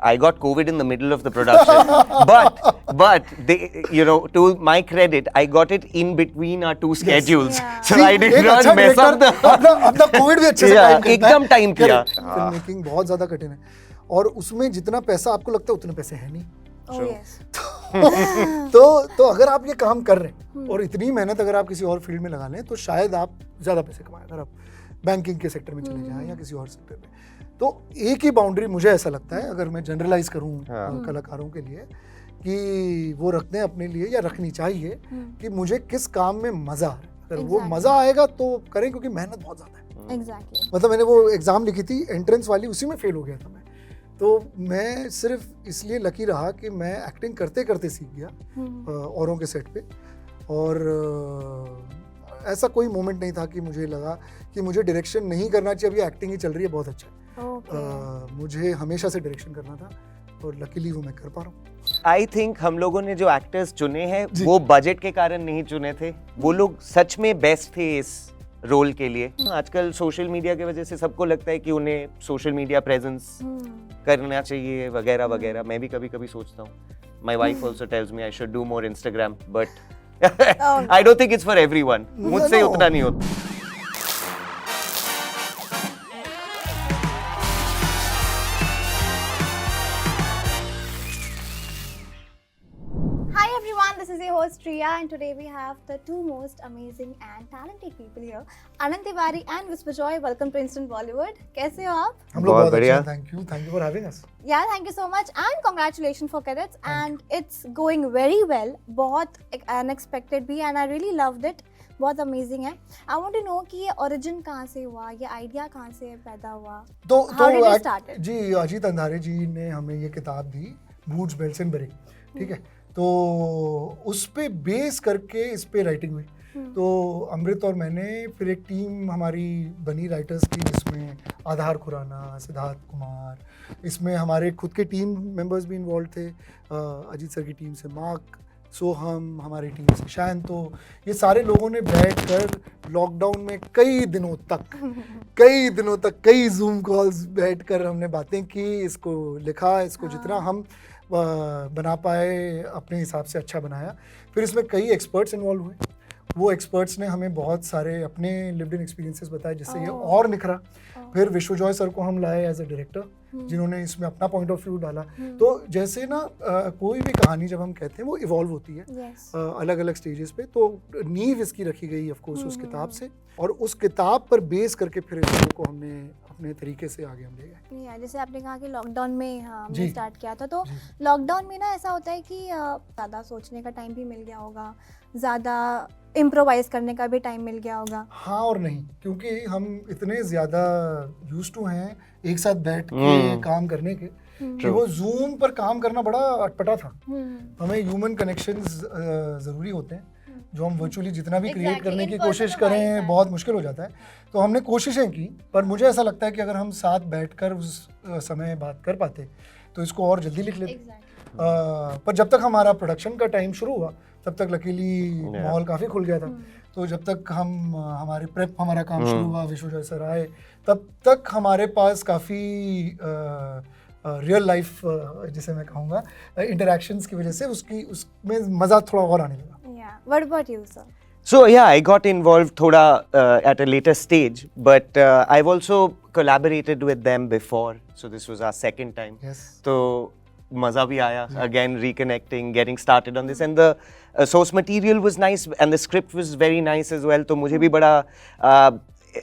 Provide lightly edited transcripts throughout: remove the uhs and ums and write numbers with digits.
I got COVID in the middle of the production, but they, you know, to my credit, I got it in between our two schedules, Yeah. so I did एक not अच्छा mess up the. अपना Covid भी अच्छे से Yeah, time करता है। एकदम time किया। फिल्म मेकिंग बहुत ज्यादा कठिन है और उसमें जितना पैसा आपको लगता है उतने पैसे है नहीं। Oh yes. तो अगर आप ये काम कर रहे हैं और इतनी मेहनत अगर आप किसी और फील्ड में लगा लें तो शायद आप ज़्यादा पैसे कमाएं। अगर आप बैंकिंग के सेक्टर में चले जाएं या किसी और सेक्टर में, तो एक ही बाउंड्री मुझे ऐसा लगता है, अगर मैं जनरलाइज करूं कलाकारों के लिए, कि वो रखते हैं अपने लिए या रखनी चाहिए कि मुझे किस काम में मज़ा आ रहा है। अगर वो मज़ा आएगा तो करें, क्योंकि मेहनत बहुत ज़्यादा है। Exactly. मतलब मैंने वो एग्ज़ाम लिखी थी एंट्रेंस वाली, उसी में फेल हो गया था मैं। तो मैं सिर्फ इसलिए लकी रहा कि मैं एक्टिंग करते करते सीख गया औरों के सेट पे, और ऐसा कोई मोमेंट नहीं था कि मुझे लगा कि मुझे डायरेक्शन नहीं करना चाहिए, अभी एक्टिंग ही चल रही है, बहुत अच्छा है। मुझे हमेशा से डायरेक्शन करना था और लकीली वो मैं कर पा रहा हूँ। आई थिंक हम लोगों ने जो एक्टर्स चुने हैं वो बजट के कारण नहीं चुने थे, वो लोग सच में बेस्ट थे इस रोल के लिए। आजकल सोशल मीडिया की वजह से सबको लगता है कि उन्हें सोशल मीडिया प्रेजेंस करना चाहिए वगैरह वगैरह। मैं भी कभी कभी सोचता हूँ, my wife also tells me I should do more Instagram, but I don't think it's for everyone. मुझसे उतना नहीं होता। Hi everyone, this is your host Riya, and today we have the two most amazing and talented people here, Anand Tiwari and Whisper Joy. Welcome to Instant Bollywood. कैसे हो आप? हम लोग बहुत बढ़िया। अच्छे हैं, thank you for having us. Yeah, thank you so much and congratulations for Cadets, and it's going very well. बहुत unexpected भी, and I really loved it. बहुत अमेजिंग है। I want to know कि ये origin कहाँ से हुआ, ये आइडिया कहाँ से पैदा हुआ? How did it started? जी, अजीत अंधारे जी ने हमें ये किताब दी, बूट्स बेल्ट्स एंड ब्रेक, ठीक है। तो उस पे बेस करके इस पे राइटिंग हुई। तो अमृत और मैंने, फिर एक टीम हमारी बनी राइटर्स की, जिसमें आधार खुराना, सिद्धार्थ कुमार, इसमें हमारे खुद के टीम मेंबर्स भी इन्वॉल्व थे। अजीत सर की टीम से मार्क, सोहम, हमारी टीम से शायन। तो ये सारे लोगों ने बैठ कर लॉकडाउन में कई दिनों तक कई जूम कॉल्स बैठ कर हमने बातें की, इसको लिखा, इसको जितना हम बना पाए अपने हिसाब से अच्छा बनाया। फिर इसमें कई एक्सपर्ट्स इन्वॉल्व हुए, वो एक्सपर्ट्स ने हमें बहुत सारे अपने लिव्ड इन एक्सपीरियंसेस बताए, जिससे ये और निखरा। फिर विश्वजॉय सर को हम लाए एज अ डायरेक्टर, जिन्होंने इसमें अपना पॉइंट ऑफ व्यू डाला। तो जैसे ना कोई भी कहानी जब हम कहते हैं वो इवॉल्व होती है अलग अलग स्टेजेस पे, तो नींव इसकी रखी गई ऑफ कोर्स उस किताब से, और उस किताब पर बेस करके फिर इस को हमने अपने तरीके से आगे हम ले गए। जैसे आपने कहा कि लॉकडाउन में हमने स्टार्ट किया था, तो लॉकडाउन में ना ऐसा होता है कि ज़्यादा सोचने का टाइम भी मिल गया होगा, ज़्यादा इम्प्रोवाइज करने का भी टाइम मिल गया होगा। हाँ और नहीं, क्योंकि हम इतने ज़्यादा यूज्ड टू हैं एक साथ बैठ के काम करने के, कि वो जूम पर काम करना बड़ा अटपटा था। हमें ह्यूमन कनेक्शंस ज़रूरी होते हैं, जो हम वर्चुअली जितना भी क्रिएट करने की कोशिश करें बहुत मुश्किल हो जाता है। तो हमने कोशिशें की, पर मुझे ऐसा लगता है कि अगर हम साथ बैठकर उस समय बात कर पाते तो इसको और जल्दी लिख लेते। पर जब तक हमारा प्रोडक्शन का टाइम शुरू हुआ तब तक लकीली माहौल काफ़ी खुल गया था। तो जब तक हमारे प्रेप हमारा काम शुरू हुआ, विश्वजॉय सर आए, तब तक हमारे पास काफ़ी रियल लाइफ, जिसे मैं कहूँगा, इंटरेक्शंस की वजह से उसमें मज़ा थोड़ा और आने लगा। What about you, sir? So yeah, I got involved thoda at a later stage, but I've also collaborated with them before. So this was our second time. Yes. So maza bhi aaya, again reconnecting, getting started on this, and the source material was nice and the script was very nice as well. तो मुझे भी बड़ा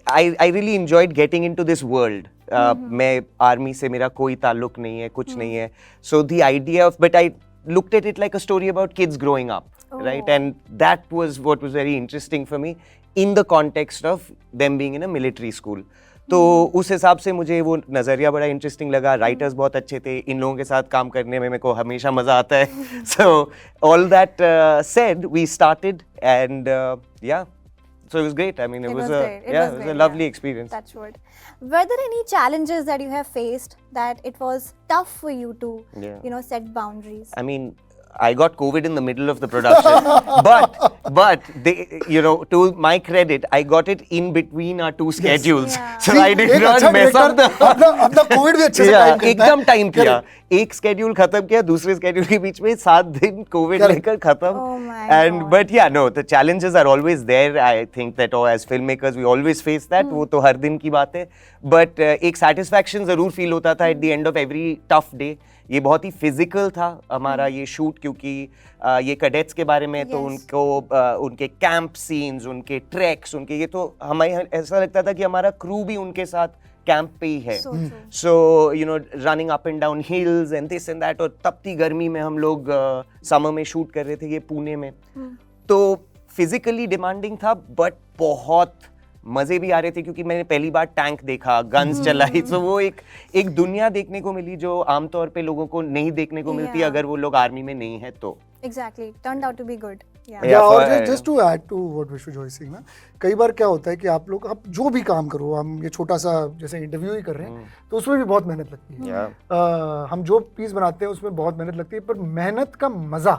I really enjoyed getting into this world. मैं army से मेरा कोई ताल्लुक नहीं है, कुछ नहीं है. So the idea of, but I looked at it like a story about kids growing up. Right, and that was what was very interesting for me in the context of them being in a military school. तो उस हिसाब से मुझे वो नज़रिया बड़ा interesting लगा। Writers बहुत अच्छे थे, इन लोगों के साथ काम करने में मेरे को हमेशा मज़ा आता है। So all that said, we started and yeah, so it was great. I mean, it was a lovely experience. That's what. Were there any challenges that you have faced that it was tough for you to, set boundaries? I mean, I got COVID in the middle of the production, but they, to my credit, I got it in between our two schedules, so I did not mess up the. अपना Covid भी अच्छे से time करता है। एकदम time किया, एक schedule खत्म किया, दूसरे स्केड्यूल के बीच में 7 दिन कोविड Correct. लेकर खत्म. Oh my And God. but yeah, no, the challenges are always there. I think that as filmmakers we always face that. वो तो हर दिन की बात है. But एक satisfaction जरूर feel होता था at the end of every tough day. ये बहुत ही फिजिकल था हमारा ये शूट, क्योंकि ये कैडेट्स के बारे में तो Yes. उनको उनके कैंप सीन्स, उनके ट्रैक्स, उनके ये तो हमें ऐसा लगता था कि हमारा क्रू भी उनके साथ कैंप पे ही है. So true. So you know, running up and down hills and this and that. और तपती गर्मी में हम लोग समर में शूट कर रहे थे ये पुणे में. तो फिजिकली डिमांडिंग था, बट बहुत मजे भी आ रहे थे, क्योंकि मैंने पहली बार टैंक देखा, गन्स चलाई. तो वो एक दुनिया देखने को मिली जो आमतौर पे लोगों को नहीं देखने को मिलती Yeah. अगर वो लोग आर्मी में नहीं है तो. Exactly. Turned out to be good. Yeah. Yeah, और for- just to add to what Vishwajoy Singh ना, कई बार क्या होता है कि आप लोग आप जो भी काम करो, हम ये छोटा सा जैसे इंटरव्यू ही कर रहे हैं तो उसमें भी बहुत मेहनत लगती है. Yeah. हम जो पीस बनाते हैं उसमें बहुत मेहनत लगती है, पर मेहनत का मज़ा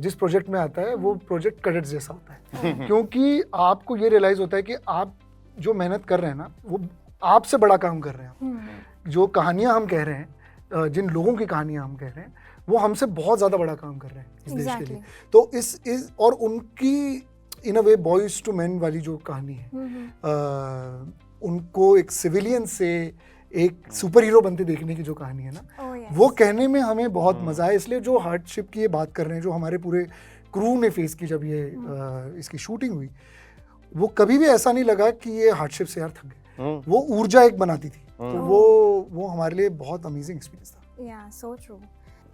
जिस प्रोजेक्ट में आता है वो प्रोजेक्ट कैडेट्स जैसा होता है. क्योंकि आपको ये रियलाइज़ होता है कि आप जो मेहनत कर रहे हैं ना, वो आपसे बड़ा काम कर रहे हैं. जो कहानियाँ हम कह रहे हैं, जिन लोगों की कहानियाँ हम कह रहे हैं, वो हमसे बहुत ज़्यादा बड़ा काम कर रहे हैं इस देश के लिए. Exactly. तो इस और उनकी इन अ वे बॉयज टू मैन वाली जो कहानी है, उनको एक सिविलियन से एक सुपर हीरो बनते देखने की जो कहानी है ना, Oh yes. वो कहने में हमें बहुत मज़ा आया. इसलिए जो हार्डशिप की ये बात कर रहे हैं, जो हमारे पूरे क्रू ने फेस की जब ये इसकी शूटिंग हुई, वो कभी भी ऐसा नहीं लगा कि ये हार्डशिप से यार थक गए. वो ऊर्जा एक बनाती थी. तो वो हमारे लिए बहुत अमेजिंग एक्सपीरियंस था. Yeah, so true.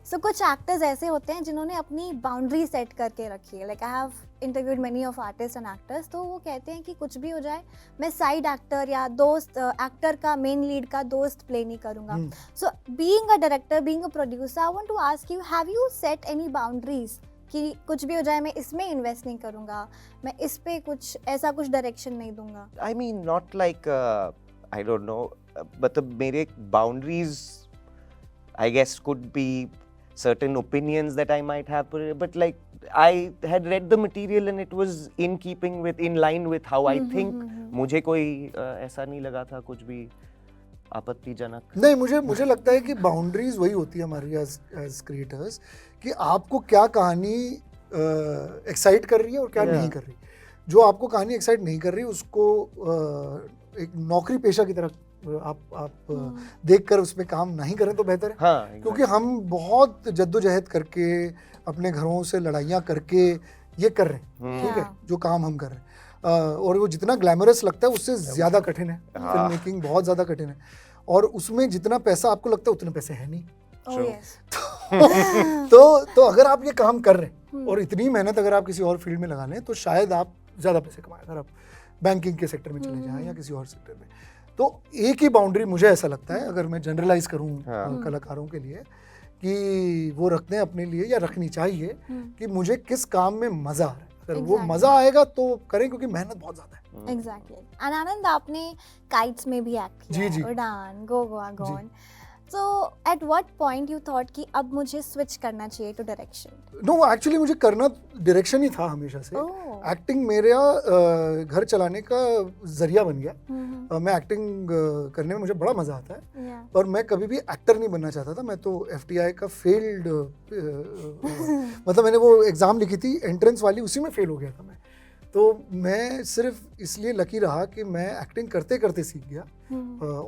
So कुछ एक्टर्स ऐसे होते हैं जिन्होंने अपनी बाउंड्री सेट करके रखी है. Like I have interviewed many of artist and actors. तो वो कहते हैं कि कुछ भी हो जाए, मैं साइड एक्टर या दोस्त एक्टर का मेन लीड का दोस्त प्ले नहीं करूँगा. So being a director, being a producer, I want to ask you, have you set any boundaries कि कुछ भी हो जाए मैं इसमें इन्वेस्ट नहीं करूँगा, मैं इस पे कुछ ऐसा कुछ डायरेक्शन नहीं दूंगा? I mean, not like I don't know, but मेरे boundaries, I guess, could be certain opinions that I might have, but like I had read the material and it was in line with how I think. मुझे कोई ऐसा नहीं लगा था कुछ भी आपत्तिजनक. नहीं, मुझे लगता है कि बाउंड्रीज वही होती है हमारी एज क्रिएटर्स, कि आपको क्या कहानी एक्साइट कर रही है और क्या नहीं कर रही. जो आपको कहानी एक्साइट नहीं कर रही उसको एक नौकरी पेशा की तरह आप देखकर उसमें काम नहीं करें तो बेहतर है. हाँ, क्योंकि हम बहुत जद्दोजहद करके अपने घरों से लड़ाइयाँ करके ये कर रहे हैं, ठीक है, जो काम हम कर रहे हैं. और वो जितना ग्लैमरस लगता है उससे ज़्यादा कठिन है. फिल्म मेकिंग बहुत ज़्यादा कठिन है, और उसमें जितना पैसा आपको लगता है उतने पैसे है नहीं. Oh yes. तो अगर आप ये काम कर रहे हैं और इतनी मेहनत अगर आप किसी और फील्ड में लगा लें तो शायद आप ज़्यादा पैसे कमाएं. अगर आप बैंकिंग के सेक्टर में चले जाएं या किसी और सेक्टर में, तो एक ही बाउंड्री मुझे ऐसा लगता है, अगर मैं जनरलाइज करूं कलाकारों के लिए, कि वो रखते हैं अपने लिए या रखनी चाहिए कि मुझे किस काम में मज़ा आ रहा है. अगर वो मज़ा आएगा तो करें, क्योंकि मेहनत बहुत ज़्यादा है. Exactly. And Anand, आपने काइट्स में भी एक्ट किया, जी. Udaan, go Goa gone. So at what point you thought कि अब मुझे स्विच करना चाहिए टू डायरेक्शन? नो, एक्चुअली मुझे करना डायरेक्शन ही था हमेशा से. एक्टिंग मेरा घर चलाने का जरिया बन गया. मैं एक्टिंग करने में मुझे बड़ा मज़ा आता है, और मैं कभी भी एक्टर नहीं बनना चाहता था. मैं तो FTI का फेल्ड मतलब मैंने वो एग्ज़ाम लिखी थी एंट्रेंस वाली, उसी में फेल हो गया था मैं. तो मैं सिर्फ इसलिए लकी रहा कि मैं एक्टिंग करते करते सीख गया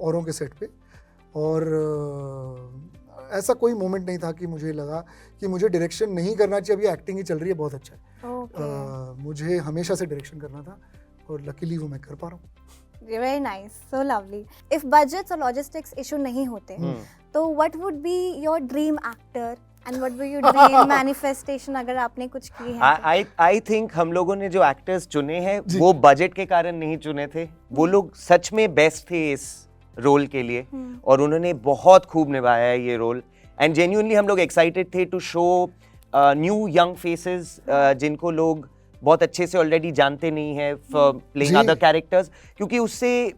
औरों के सेट पे. और ऐसा कोई मोमेंट नहीं था कि मुझे लगा कि मुझे डायरेक्शन नहीं करना चाहिए, अभी एक्टिंग ही चल रही है, बहुत अच्छा है. मुझे हमेशा से डायरेक्शन करना था, और लकीली वो मैं कर पा रहा हूँ. Very nice, so lovely. If budgets और logistics issue नहीं होते, तो what would be your dream actor and what would your dream manifestation अगर आपने कुछ की है? I think हम लोगों ने जो एक्टर्स चुने हैं वो बजट के कारण नहीं चुने थे. वो लोग सच में बेस्ट थे इस रोल के लिए, और उन्होंने बहुत खूब निभाया है ये रोल. एंड जेन्युइनली हम लोग एक्साइटेड थे to show new young faces जिनको लोग बहुत अच्छे से ऑलरेडी जानते नहीं है फॉर प्लेइंग अदर कैरेक्टर्स, क्योंकि उससे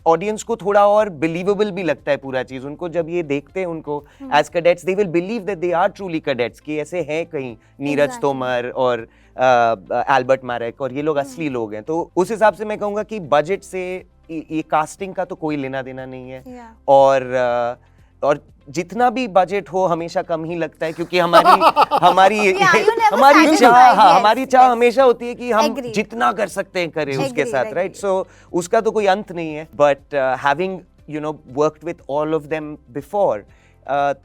ऑडियंस को थोड़ा और बिलीवेबल भी लगता है पूरा चीज़. उनको जब ये देखते हैं उनको as cadets, they will believe that they are truly cadets, कि ऐसे हैं कहीं नीरज तोमर और एल्बर्ट मारेक, और ये लोग असली लोग हैं. तो उस हिसाब से मैं कहूँगा कि बजट से ये कास्टिंग का तो कोई लेना देना नहीं है. और जितना भी बजट हो हमेशा कम ही लगता है, क्योंकि हमारी Yeah, you never हमारी satisfied, चाह, हाँ, yes, हमारी चाह yes. हमेशा होती है कि हम Agreed. जितना कर सकते हैं करें उसके Agreed, साथ, राइट? agreed. सो उसका तो कोई अंत नहीं है, but having worked with all of them before,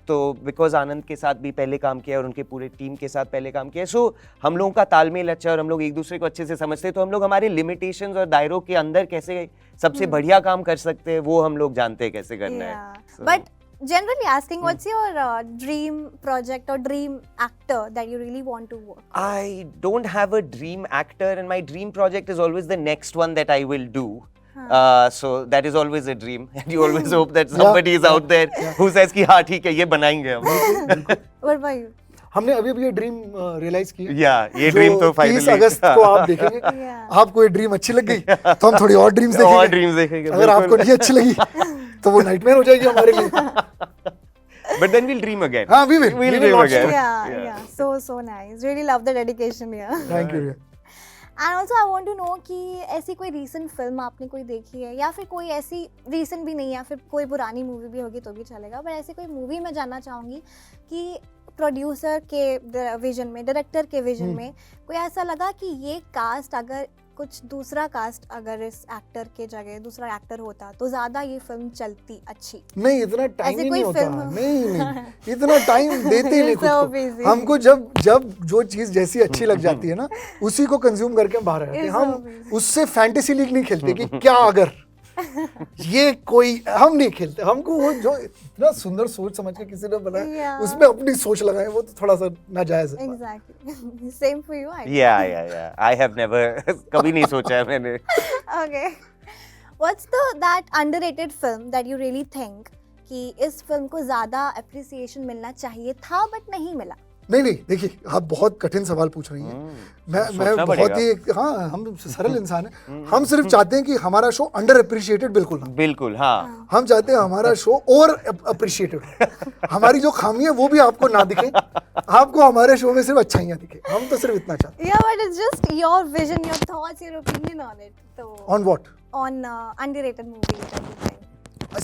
तो बिकॉज आनंद के साथ भी पहले काम किया और उनके पूरे टीम के साथ पहले काम किया, सो हम लोगों का तालमेल अच्छा और हम लोग एक दूसरे को अच्छे से समझते हैं, तो हम लोग हमारे लिमिटेशंस और दायरों के अंदर कैसे सबसे बढ़िया काम कर सकते हैं वो हम लोग जानते हैं कैसे करना है. So- But generally asking, what's your dream project or dream actor that you really want to work? I don't have a dream actor, and my dream project is always the next one that I will do. So that is always a dream, and you always hope that somebody is out there who says कि हाँ ठीक है ये बनाएंगे हम. What about you? हमने अभी ये ड्रीम रियलाइज की है। Yeah, ये जो ड्रीम तो 30 फाइनली अगस्त को आप देखेंगे। Yeah. आपको ये ड्रीम अच्छी लग गई तो हम थोड़ी और ड्रीम्स देखेंगे। और ड्रीम्स देखेंगे, अगर आपको बिल्कुल. नहीं अच्छी लगी तो वो नाइटमेयर हो जाएगी हमारे लिए। But then we'll dream again. हाँ, we will. We'll We will dream not again. stop. Yeah. So nice. Really love the dedication here. Thank you. And also I want to know कि ऐसी कोई recent film आपने कोई देखी है, या फिर कोई ऐसी recent भी नहीं, या फिर कोई पुरानी मूवी भी होगी तो भी चलेगा, पर ऐसी कोई मूवी मैं जानना चाहूँगी कि प्रोड्यूसर के विजन में, डायरेक्टर के विजन में कोई ऐसा लगा कि ये कास्ट, अगर कुछ दूसरा कास्ट अगर इस एक्टर के जगह दूसरा एक्टर होता तो ज़्यादा ये फिल्म चलती अच्छी। नहीं, इतना टाइम ऐसी ही कोई नहीं होता। film? नहीं, इतना टाइम देते ही नहीं खुद So को। busy. हमको जब जो चीज जैसी अच्छी लग जाती है ना, उसी को कंज्यूम करके हम बाहर आ जाते हैं। So हम busy. उससे फैंटेसी लीग नहीं खेलते कि क्या अगर ये कोई, हम नहीं खेलते। हमको वो जो इतना सुंदर सोच समझ के किसी ने बनाया, Yeah. उसमें अपनी सोच लगाए, वो तो थोड़ा सा नाजायज है। Exactly. Same for you, I think. Yeah. I have never कभी नहीं सोचा है मैंने. Okay. What's that underrated film that you really think कि इस फिल्म को ज़्यादा appreciation मिलना चाहिए था but नहीं मिला? नहीं, देखिए आप बहुत कठिन सवाल पूछ रही हैं। मैं सोचना बहुत ही, हाँ, हम सरल इंसान हैं। हम सिर्फ चाहते हैं कि हमारा शो अंडर अप्रिशिएटेड बिल्कुल ना। बिल्कुल, हाँ. हम चाहते हैं हमारा शो ओवर अप्रिशिएटेड हो। हमारी जो खामी है वो भी आपको ना दिखे, आपको हमारे शो में सिर्फ अच्छाइयाँ दिखे। हम तो सिर्फ इतना चाहते हैं। Yeah, but it's just your vision, your thoughts, your opinion on it. So, On what? on underrated movies that you think.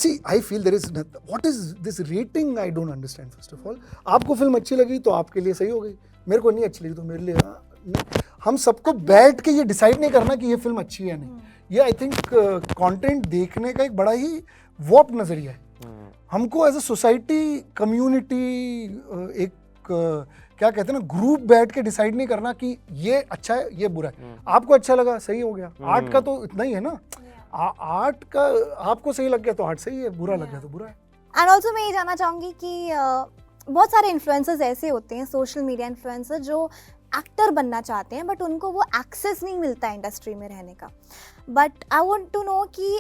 See, I feel there is what is this rating? I don't understand first of all. आपको film अच्छी लगी तो आपके लिए सही हो गई, मेरे को नहीं अच्छी लगी तो मेरे लिए हम सबको बैठ के ये डिसाइड नहीं करना कि ये फिल्म अच्छी है या नहीं। ये आई थिंक कंटेंट देखने का एक बड़ा ही वॉप नजरिया है। हमको एज अ सोसाइटी, कम्युनिटी, एक क्या कहते हैं ना, ग्रुप बैठ के डिसाइड नहीं करना कि ये अच्छा है ये बुरा है। आपको अच्छा लगा सही हो गया। आर्ट का तो इतना ही है ना, आर्ट का आपको सही लग गया तो आर्ट सही है, बुरा लग गया तो बुरा है। एंड ऑल्सो मैं ये जानना चाहूँगी कि बहुत सारे इन्फ्लुएंसर्स ऐसे होते हैं, सोशल मीडिया इन्फ्लुएंसर, जो एक्टर बनना चाहते हैं बट उनको वो एक्सेस नहीं मिलता है इंडस्ट्री में रहने का। But I want to know कि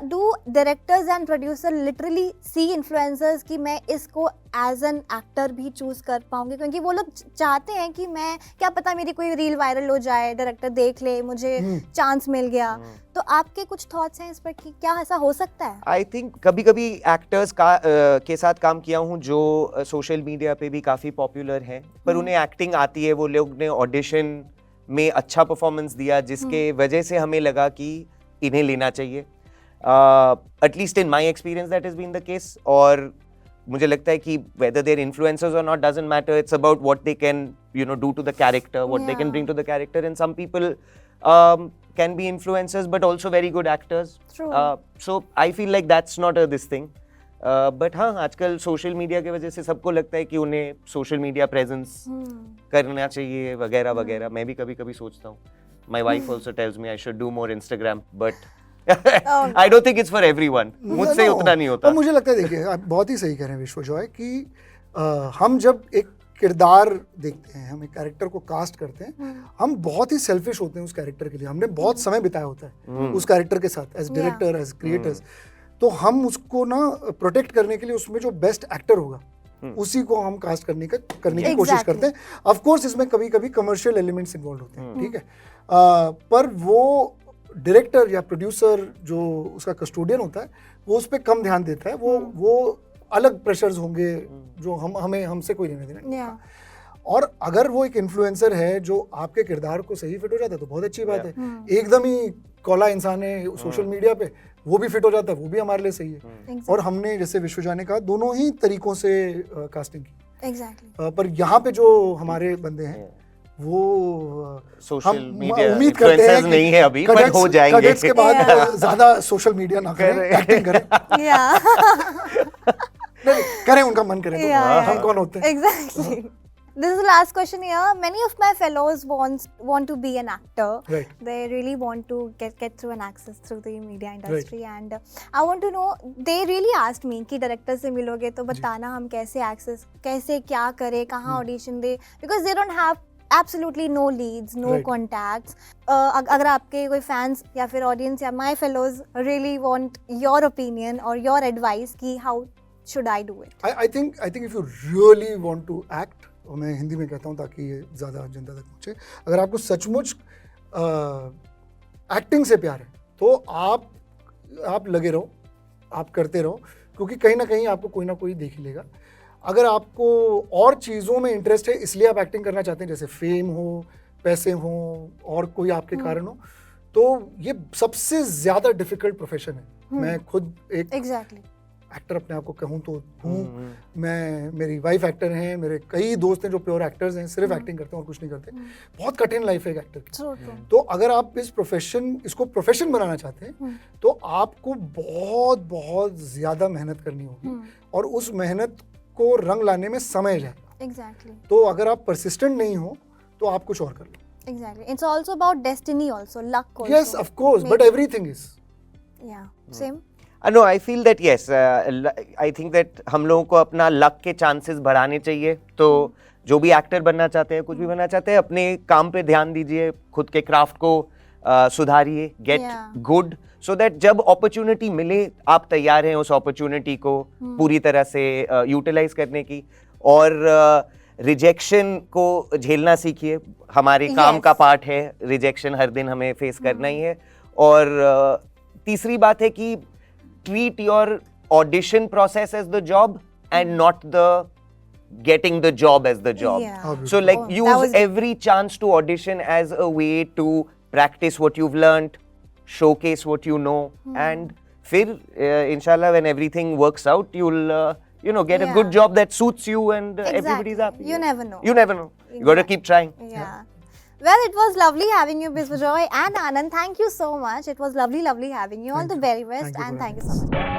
do directors and producer literally see influencers कि मैं इसको एज एन एक्टर भी चूज कर पाऊंगी, क्योंकि वो लोग चाहते हैं कि मैं, क्या पता मेरी कोई रील वायरल हो जाए, डायरेक्टर देख ले, मुझे चांस मिल गया। तो आपके कुछ थॉट्स हैं इस पर कि क्या ऐसा हो सकता है? आई थिंक कभी एक्टर्स के साथ काम किया हूँ जो सोशल मीडिया पे भी काफ़ी पॉपुलर हैं, पर उन्हें एक्टिंग आती है, वो लोग ने ऑडिशन में अच्छा परफॉर्मेंस दिया जिसके वजह से हमें लगा कि इन्हें लेना चाहिए। At least in my experience that is been the case. और मुझे लगता है कि whether they're influencers or not doesn't matter. It's about what they can, do to the character, what they can bring to the character. And some people can be influencers, but also very good actors. True. So I feel like that's not this thing. But हाँ, आजकल social media की वजह से सबको लगता है कि उन्हें सोशल मीडिया प्रेजेंस करना चाहिए वगैरह वगैरह। मैं भी कभी कभी सोचता हूँ। My wife also tells me I should do more Instagram, but I don't think it's for everyone. मुझसे उतना नहीं होता। और मुझे लगता है, देखिए आप बहुत ही सही कह रहे हैं विश्वजॉय, कि हम जब एक किरदार देखते हैं, हम एक कैरेक्टर को कास्ट करते हैं, हम बहुत ही सेल्फिश होते हैं उस कैरेक्टर के लिए। हमने बहुत समय बिताया होता है उस कैरेक्टर के साथ, एज डायरेक्टर, एज क्रिएटर्स। तो हम उसको ना प्रोटेक्ट करने के लिए उसमें जो बेस्ट एक्टर होगा उसी को हम कास्ट करने की कोशिश करते हैं। ऑफ कोर्स इसमें कभी कभी कमर्शियल एलिमेंट्स इन्वॉल्व होते हैं, ठीक है, पर वो डायरेक्टर या प्रोड्यूसर जो उसका कस्टोडियन होता है वो उस पर कम ध्यान देता है। वो अलग प्रेशर्स होंगे जो हमसे कोई लेना देना नहीं। और अगर वो एक इन्फ्लुएंसर है जो आपके किरदार को सही फिट हो जाता है तो बहुत अच्छी बात है। एकदम ही कौला इंसान है सोशल मीडिया पे, वो भी फिट हो जाता है, वो भी हमारे लिए सही है। Exactly. और हमने जैसे विश्वजा ने कहा दोनों ही तरीकों से कास्टिंग की। Exactly. पर यहाँ पे जो हमारे बंदे हैं वो सोशल हम मीडिया उम्मीद करते हैं इन्फ्लुएंसर्स नहीं है अभी, पर हो जाएंगे। कैडेट्स के बाद Yeah. ज्यादा सोशल मीडिया ना करें, एक्टिंग करें। Yeah. नहीं, करें उनका मन करे तो। Yeah. हम कौन होते हैं? Exactly. This is the last question here. Many of my fellows want to be an actor. Right. They really want to get through an access through the media industry, and I want to know. They really asked me कि director से मिलोगे तो बताना हम कैसे access, कैसे क्या करें, कहाँ audition they, because they don't have absolutely no leads, no Right. contacts. अगर आपके कोई fans या फिर audience या my fellows really want your opinion or your advice कि how should I do it? I think if you really want to act, और मैं हिंदी में कहता हूँ ताकि ये ज़्यादा जनता तक पहुँचे, अगर आपको सचमुच एक्टिंग से प्यार है तो आप लगे रहो, आप करते रहो, क्योंकि कहीं ना कहीं आपको कोई ना कोई देख ही लेगा। अगर आपको और चीज़ों में इंटरेस्ट है इसलिए आप एक्टिंग करना चाहते हैं, जैसे फेम हो, पैसे हो और कोई आपके कारण हो, तो ये सबसे ज़्यादा डिफिकल्ट प्रोफेशन है। मैं खुद एक Exactly. एक्टर अपने आप को कहूँ तो हूँ। मैं, मेरी वाइफ एक्टर हैं, मेरे कई दोस्त हैं जो प्योर एक्टर्स हैं, सिर्फ एक्टिंग करते हैं और कुछ नहीं करते। बहुत कठिन लाइफ है एक एक्टर की। True, true. तो अगर आप इसको प्रोफेशन बनाना चाहते हैं तो आपको बहुत बहुत ज़्यादा मेहनत करनी होगी और उस मेहनत को रंग लाने में समय जाएगा। Exactly. तो अगर आप परसिस्टेंट नहीं हो तो आप कुछ और कर लो। Exactly. It's also about destiny also, luck also. Yes, of course, but everything is. Yeah, same. No, I feel that yes, I think that हम लोगों को अपना लक के चांसेस बढ़ाने चाहिए। तो जो भी एक्टर बनना चाहते हैं, कुछ भी बनना चाहते हैं, अपने काम पे ध्यान दीजिए, खुद के क्राफ्ट को सुधारिए, गेट गुड, सो दैट जब अपॉर्चुनिटी मिले आप तैयार हैं उस अपॉर्चुनिटी को पूरी तरह से यूटिलाइज करने की। और रिजेक्शन को झेलना सीखिए, हमारे काम का पार्ट है, रिजेक्शन हर दिन हमें फेस करना ही है। और तीसरी बात है कि treat your audition process as the job and not the getting the job as the job. Yeah. So like Oh, that use was- every chance to audition as a way to practice what you've learned, showcase what you know, and फिर inshallah when everything works out you'll get a good Yeah. job that suits you and Exactly. everybody's happy. You never know. You never know. You got to keep trying. Yeah. Well, it was lovely having you, Biswajoy and Anand. Thank you so much. It was lovely having you. All the very best, Thank you and for thank you so much.